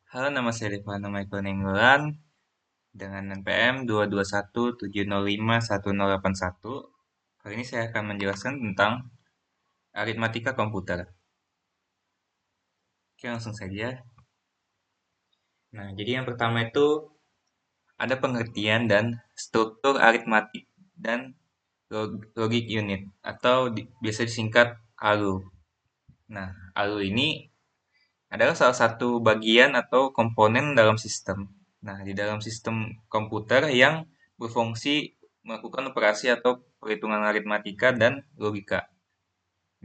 Halo, nama saya Rifana Michael Nenggolan dengan NPM 22170511081. Kali ini saya akan menjelaskan tentang aritmatika komputer. Oke, langsung saja. Nah, jadi yang pertama itu ada pengertian dan struktur aritmatik dan logic unit atau biasa disingkat ALU. Nah, ALU ini adalah salah satu bagian atau komponen dalam sistem. Nah, di dalam sistem komputer yang berfungsi melakukan operasi atau perhitungan aritmatika dan logika.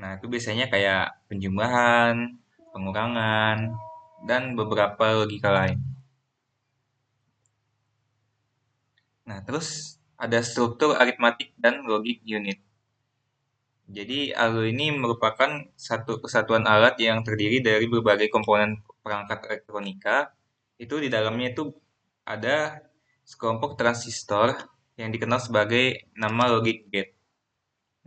Nah, itu biasanya kayak penjumlahan, pengurangan, dan beberapa logika lain. Nah, terus ada struktur aritmatik dan logic unit. Jadi, ALU ini merupakan satu kesatuan alat yang terdiri dari berbagai komponen perangkat elektronika. Itu di dalamnya itu ada sekelompok transistor yang dikenal sebagai nama logic gate.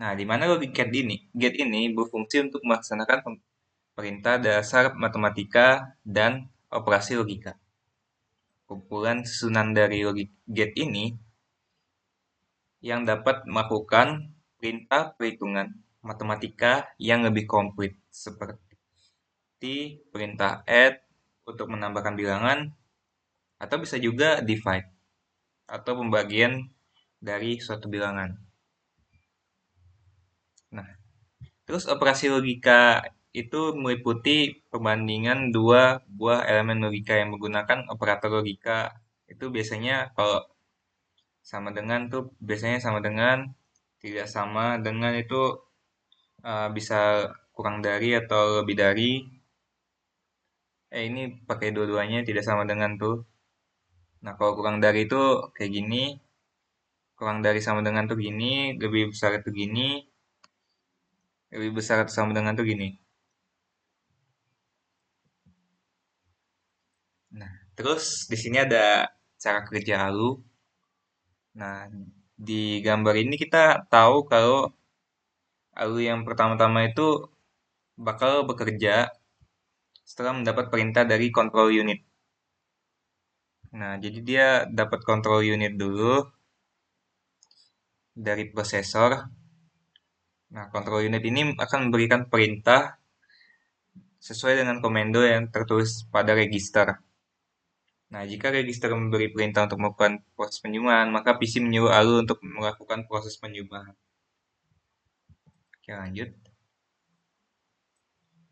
Nah, di mana logic gate ini berfungsi untuk melaksanakan perintah dasar matematika dan operasi logika. Kumpulan susunan dari logic gate ini yang dapat melakukan perintah perhitungan matematika yang lebih komplit, seperti perintah add untuk menambahkan bilangan, atau bisa juga divide atau pembagian dari suatu bilangan. Nah, terus operasi logika itu meliputi perbandingan dua buah elemen logika yang menggunakan operator logika. Itu biasanya kalau sama dengan tuh biasanya sama dengan, tidak sama dengan itu bisa kurang dari atau lebih dari. Ini pakai dua-duanya tidak sama dengan tuh. Nah, kalau kurang dari itu kayak gini, kurang dari sama dengan tuh gini, lebih besar itu gini, lebih besar atau sama dengan tuh gini. Nah, terus di sini ada cara kerja ALU. Nah, di gambar ini kita tahu kalau ALU yang pertama-tama itu bakal bekerja setelah mendapat perintah dari control unit. Nah, jadi dia dapat control unit dulu dari prosesor. Nah, control unit ini akan memberikan perintah sesuai dengan komando yang tertulis pada register. Nah, jika register memberi perintah untuk melakukan proses penjumlahan, maka PC menyuruh ALU untuk melakukan proses penjumlahan. Oke, lanjut.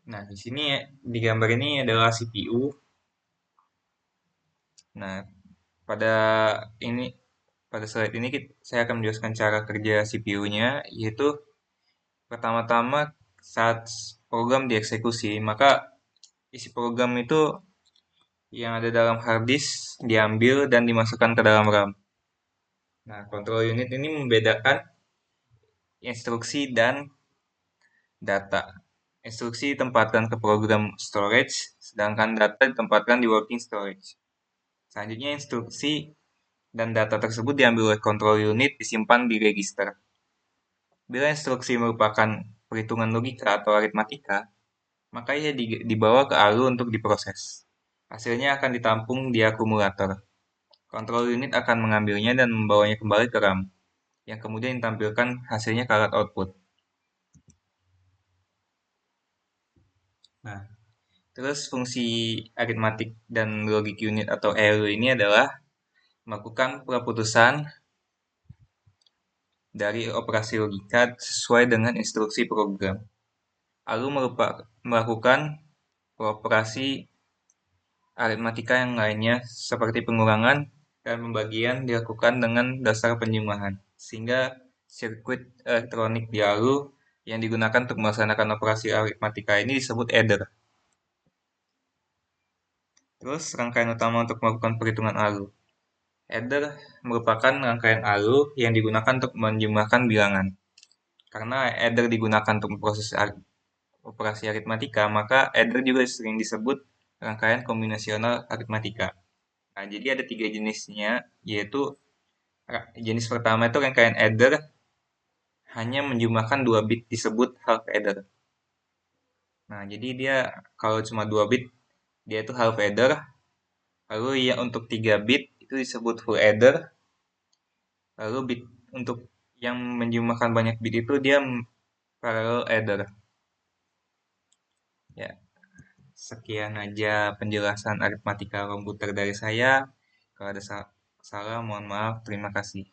Nah, di sini di gambar ini adalah CPU. Nah, pada ini pada slide ini saya akan menjelaskan cara kerja CPU-nya, yaitu pertama-tama saat program dieksekusi, maka isi program itu yang ada dalam hard disk diambil dan dimasukkan ke dalam RAM. Nah, control unit ini membedakan instruksi dan data. Instruksi ditempatkan ke program storage, sedangkan data ditempatkan di working storage. Selanjutnya, instruksi dan data tersebut diambil oleh control unit disimpan di register. Bila instruksi merupakan perhitungan logika atau aritmatika, maka ia dibawa ke ALU untuk diproses. Hasilnya akan ditampung di akumulator. Control unit akan mengambilnya dan membawanya kembali ke RAM, yang kemudian ditampilkan hasilnya ke alat output. Nah, terus fungsi aritmatik dan logic unit atau ALU ini adalah melakukan pemutusan dari operasi logika sesuai dengan instruksi program. ALU melakukan operasi aritmatika yang lainnya seperti pengurangan dan pembagian dilakukan dengan dasar penjumlahan. Sehingga sirkuit elektronik di ALU yang digunakan untuk melaksanakan operasi aritmatika ini disebut adder. Terus rangkaian utama untuk melakukan perhitungan ALU. Adder merupakan rangkaian ALU yang digunakan untuk menjumlahkan bilangan. Karena adder digunakan untuk proses operasi aritmatika, maka adder juga sering disebut rangkaian kombinasional aritmatika. Nah, jadi ada tiga jenisnya, yaitu jenis pertama itu rangkaian adder hanya menjumlahkan 2 bit disebut half adder. Nah, jadi dia kalau cuma 2 bit, dia itu half adder. Lalu yang untuk 3 bit itu disebut full adder. Lalu bit untuk yang menjumlahkan banyak bit itu dia parallel adder. Ya, sekian aja penjelasan aritmatika komputer dari saya. Kalau ada salah, mohon maaf. Terima kasih.